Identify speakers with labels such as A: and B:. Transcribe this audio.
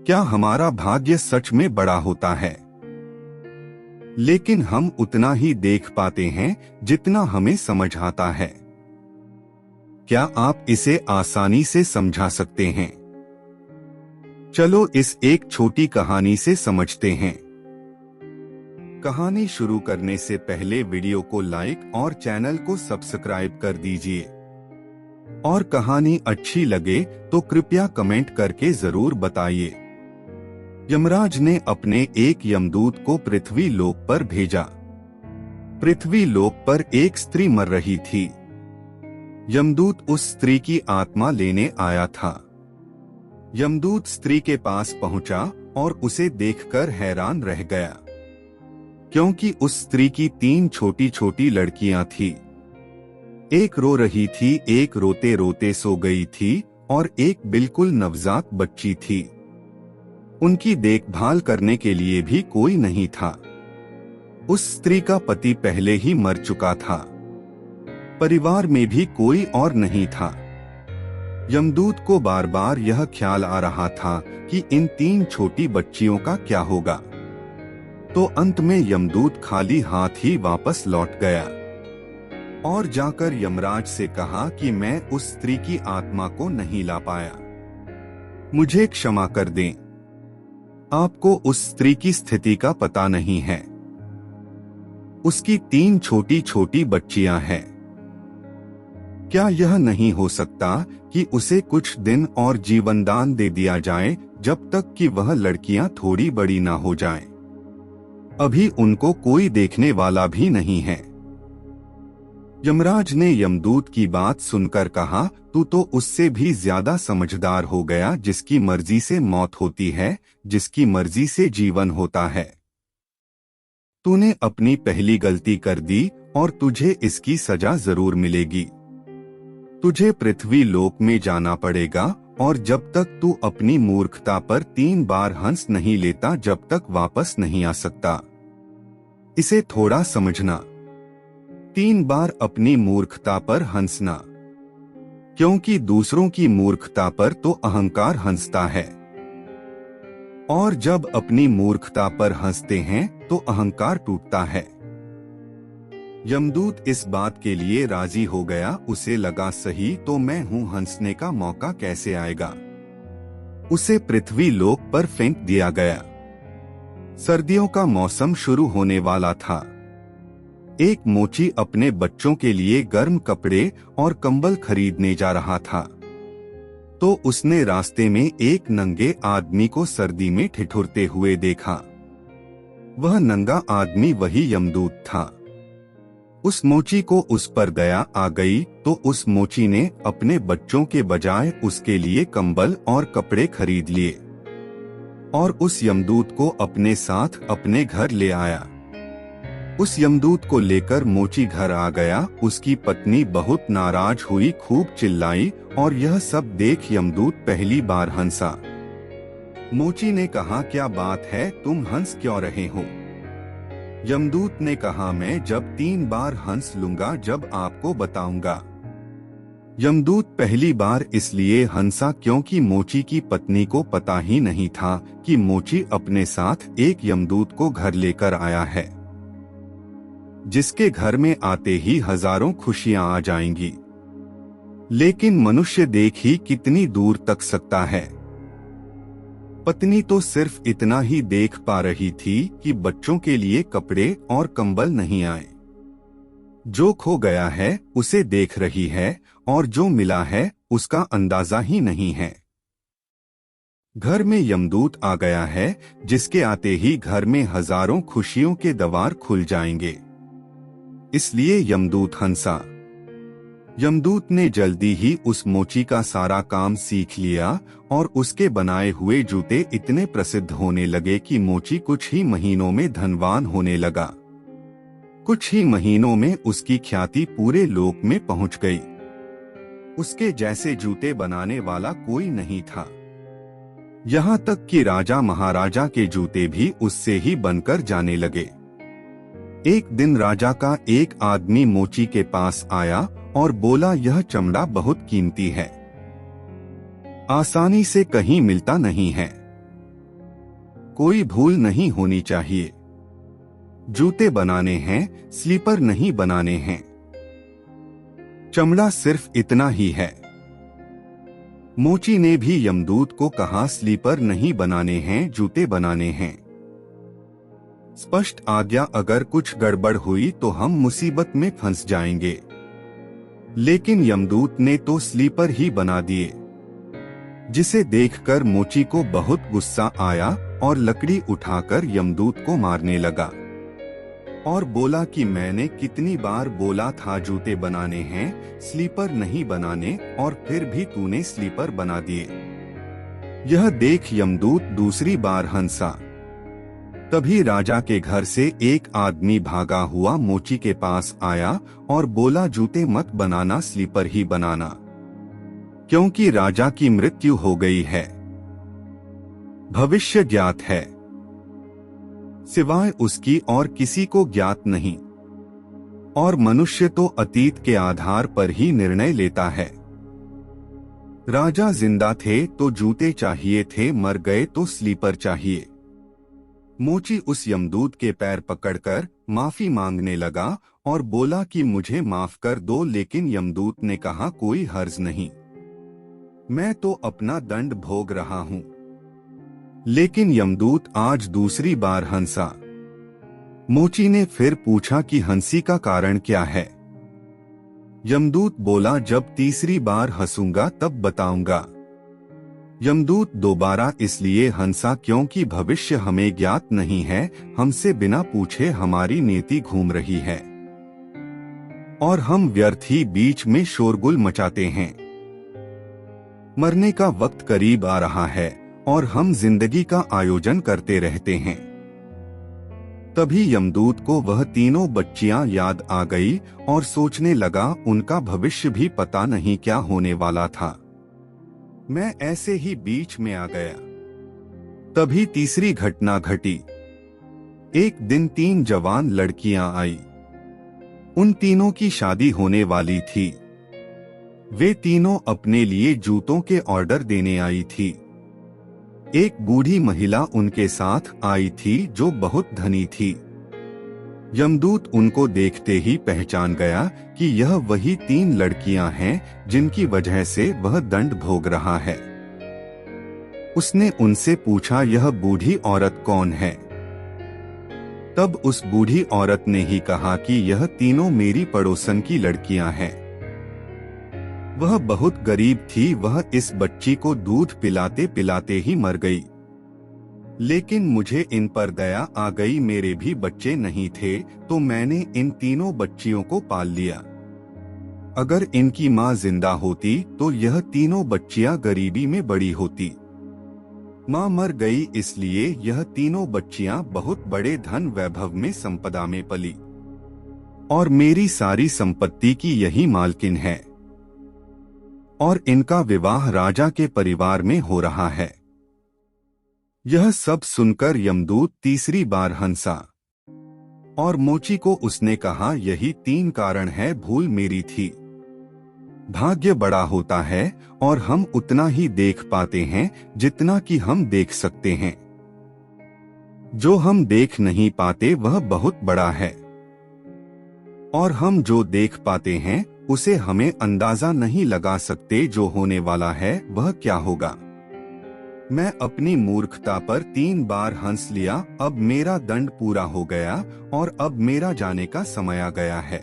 A: क्या हमारा भाग्य सच में बड़ा होता है, लेकिन हम उतना ही देख पाते हैं जितना हमें समझ आता है। क्या आप इसे आसानी से समझा सकते हैं? चलो इस एक छोटी कहानी से समझते हैं। कहानी शुरू करने से पहले वीडियो को लाइक और चैनल को सब्सक्राइब कर दीजिए। और कहानी अच्छी लगे तो कृपया कमेंट करके जरूर बताइए। यमराज ने अपने एक यमदूत को पृथ्वी लोक पर भेजा। पृथ्वी लोक पर एक स्त्री मर रही थी। यमदूत उस स्त्री की आत्मा लेने आया था। यमदूत स्त्री के पास पहुंचा और उसे देखकर हैरान रह गया, क्योंकि उस स्त्री की 3 छोटी छोटी लड़कियां थी। एक रो रही थी, एक रोते रोते सो गई थी और एक बिल्कुल नवजात बच्ची थी। उनकी देखभाल करने के लिए भी कोई नहीं था। उस स्त्री का पति पहले ही मर चुका था। परिवार में भी कोई और नहीं था। यमदूत को बार बार यह ख्याल आ रहा था कि इन 3 छोटी बच्चियों का क्या होगा। तो अंत में यमदूत खाली हाथ ही वापस लौट गया और जाकर यमराज से कहा कि मैं उस स्त्री की आत्मा को नहीं ला पाया, मुझे क्षमा कर दें। आपको उस स्त्री की स्थिति का पता नहीं है। उसकी 3 छोटी छोटी बच्चियां हैं। क्या यह नहीं हो सकता कि उसे कुछ दिन और जीवनदान दे दिया जाए, जब तक कि वह लड़कियां थोड़ी बड़ी ना हो जाएं? अभी उनको कोई देखने वाला भी नहीं है। यमराज ने यमदूत की बात सुनकर कहा, तू तो उससे भी ज्यादा समझदार हो गया, जिसकी मर्जी से मौत होती है, जिसकी मर्जी से जीवन होता है। तूने अपनी पहली गलती कर दी और तुझे इसकी सजा जरूर मिलेगी। तुझे पृथ्वी लोक में जाना पड़ेगा और जब तक तू अपनी मूर्खता पर 3 बार हंस नहीं लेता, जब तक वापस नहीं आ सकता। इसे थोड़ा समझना। 3 बार अपनी मूर्खता पर हंसना, क्योंकि दूसरों की मूर्खता पर तो अहंकार हंसता है, और जब अपनी मूर्खता पर हंसते हैं तो अहंकार टूटता है। यमदूत इस बात के लिए राजी हो गया। उसे लगा, सही तो मैं हूँ, हंसने का मौका कैसे आएगा। उसे पृथ्वी लोक पर फेंक दिया गया। सर्दियों का मौसम शुरू होने वाला था। एक मोची अपने बच्चों के लिए गर्म कपड़े और कंबल खरीदने जा रहा था, तो उसने रास्ते में एक नंगे आदमी को सर्दी में ठिठुरते हुए देखा। वह नंगा आदमी वही यमदूत था। उस मोची को उस पर दया आ गई, तो उस मोची ने अपने बच्चों के बजाय उसके लिए कंबल और कपड़े खरीद लिए और उस यमदूत को अपने साथ अपने घर ले आया। उस यमदूत को लेकर मोची घर आ गया। उसकी पत्नी बहुत नाराज हुई, खूब चिल्लाई, और यह सब देख यमदूत पहली बार हंसा। मोची ने कहा, क्या बात है, तुम हंस क्यों रहे हो? यमदूत ने कहा, मैं जब 3 बार हंस लूंगा जब आपको बताऊंगा। यमदूत पहली बार इसलिए हंसा क्योंकि मोची की पत्नी को पता ही नहीं था कि मोची अपने साथ एक यमदूत को घर लेकर आया है, जिसके घर में आते ही हजारों खुशियां आ जाएंगी। लेकिन मनुष्य देख ही कितनी दूर तक सकता है। पत्नी तो सिर्फ इतना ही देख पा रही थी कि बच्चों के लिए कपड़े और कंबल नहीं आए। जो खो गया है उसे देख रही है और जो मिला है उसका अंदाजा ही नहीं है। घर में यमदूत आ गया है, जिसके आते ही घर में हजारों खुशियों के द्वार खुल जाएंगे। इसलिए यमदूत हंसा। यमदूत ने जल्दी ही उस मोची का सारा काम सीख लिया और उसके बनाए हुए जूते इतने प्रसिद्ध होने लगे कि मोची कुछ ही महीनों में धनवान होने लगा। कुछ ही महीनों में उसकी ख्याति पूरे लोक में पहुंच गई। उसके जैसे जूते बनाने वाला कोई नहीं था। यहाँ तक कि राजा महाराजा के जूते भी उससे ही बनकर जाने लगे। एक दिन राजा का एक आदमी मोची के पास आया और बोला, यह चमड़ा बहुत कीमती है, आसानी से कहीं मिलता नहीं है। कोई भूल नहीं होनी चाहिए। जूते बनाने हैं, स्लीपर नहीं बनाने हैं। चमड़ा सिर्फ इतना ही है। मोची ने भी यमदूत को कहा, स्लीपर नहीं बनाने हैं, जूते बनाने हैं। स्पष्ट आज्ञा, अगर कुछ गड़बड़ हुई तो हम मुसीबत में फंस जाएंगे। लेकिन यमदूत ने तो स्लीपर ही बना दिए, जिसे देखकर मोची को बहुत गुस्सा आया और लकड़ी उठाकर यमदूत को मारने लगा और बोला कि मैंने कितनी बार बोला था जूते बनाने हैं, स्लीपर नहीं बनाने, और फिर भी तूने स्लीपर बना दिए। यह देख यमदूत दूसरी बार हंसा। तभी राजा के घर से एक आदमी भागा हुआ मोची के पास आया और बोला, जूते मत बनाना, स्लीपर ही बनाना, क्योंकि राजा की मृत्यु हो गई है। भविष्य ज्ञात है, सिवाय उसकी और किसी को ज्ञात नहीं, और मनुष्य तो अतीत के आधार पर ही निर्णय लेता है। राजा जिंदा थे तो जूते चाहिए थे, मर गए तो स्लीपर चाहिए। मोची उस यमदूत के पैर पकड़कर माफी मांगने लगा और बोला कि मुझे माफ कर दो, लेकिन यमदूत ने कहा, कोई हर्ज नहीं, मैं तो अपना दंड भोग रहा हूं। लेकिन यमदूत आज दूसरी बार हंसा। मोची ने फिर पूछा कि हंसी का कारण क्या है। यमदूत बोला, जब तीसरी बार हंसूंगा तब बताऊंगा। यमदूत दोबारा इसलिए हंसा क्योंकि भविष्य हमें ज्ञात नहीं है, हमसे बिना पूछे हमारी नीति घूम रही है और हम व्यर्थ ही बीच में शोरगुल मचाते हैं। मरने का वक्त करीब आ रहा है और हम जिंदगी का आयोजन करते रहते हैं। तभी यमदूत को वह तीनों बच्चियां याद आ गई और सोचने लगा, उनका भविष्य भी पता नहीं क्या होने वाला था। मैं ऐसे ही बीच में आ गया। तभी तीसरी घटना घटी। एक दिन 3 जवान लड़कियां आई। उन तीनों की शादी होने वाली थी। वे तीनों अपने लिए जूतों के ऑर्डर देने आई थी। एक बूढ़ी महिला उनके साथ आई थी जो बहुत धनी थी। यमदूत उनको देखते ही पहचान गया कि यह वही 3 लड़कियां हैं जिनकी वजह से वह दंड भोग रहा है। उसने उनसे पूछा, यह बूढ़ी औरत कौन है? तब उस बूढ़ी औरत ने ही कहा कि यह तीनों मेरी पड़ोसन की लड़कियां हैं। वह बहुत गरीब थी, वह इस बच्ची को दूध पिलाते पिलाते ही मर गई। लेकिन मुझे इन पर दया आ गई, मेरे भी बच्चे नहीं थे तो मैंने इन तीनों बच्चियों को पाल लिया। अगर इनकी माँ जिंदा होती तो यह तीनों बच्चियां गरीबी में बड़ी होती। माँ मर गई इसलिए यह तीनों बच्चियां बहुत बड़े धन वैभव में संपदा में पली और मेरी सारी संपत्ति की यही मालकिन है और इनका विवाह राजा के परिवार में हो रहा है। यह सब सुनकर यमदूत तीसरी बार हंसा और मोची को उसने कहा, यही 3 कारण है, भूल मेरी थी। भाग्य बड़ा होता है और हम उतना ही देख पाते हैं जितना कि हम देख सकते हैं। जो हम देख नहीं पाते वह बहुत बड़ा है और हम जो देख पाते हैं उसे हमें अंदाजा नहीं लगा सकते। जो होने वाला है वह क्या होगा। मैं अपनी मूर्खता पर 3 बार हंस लिया। अब मेरा दंड पूरा हो गया और अब मेरा जाने का समय आ गया है।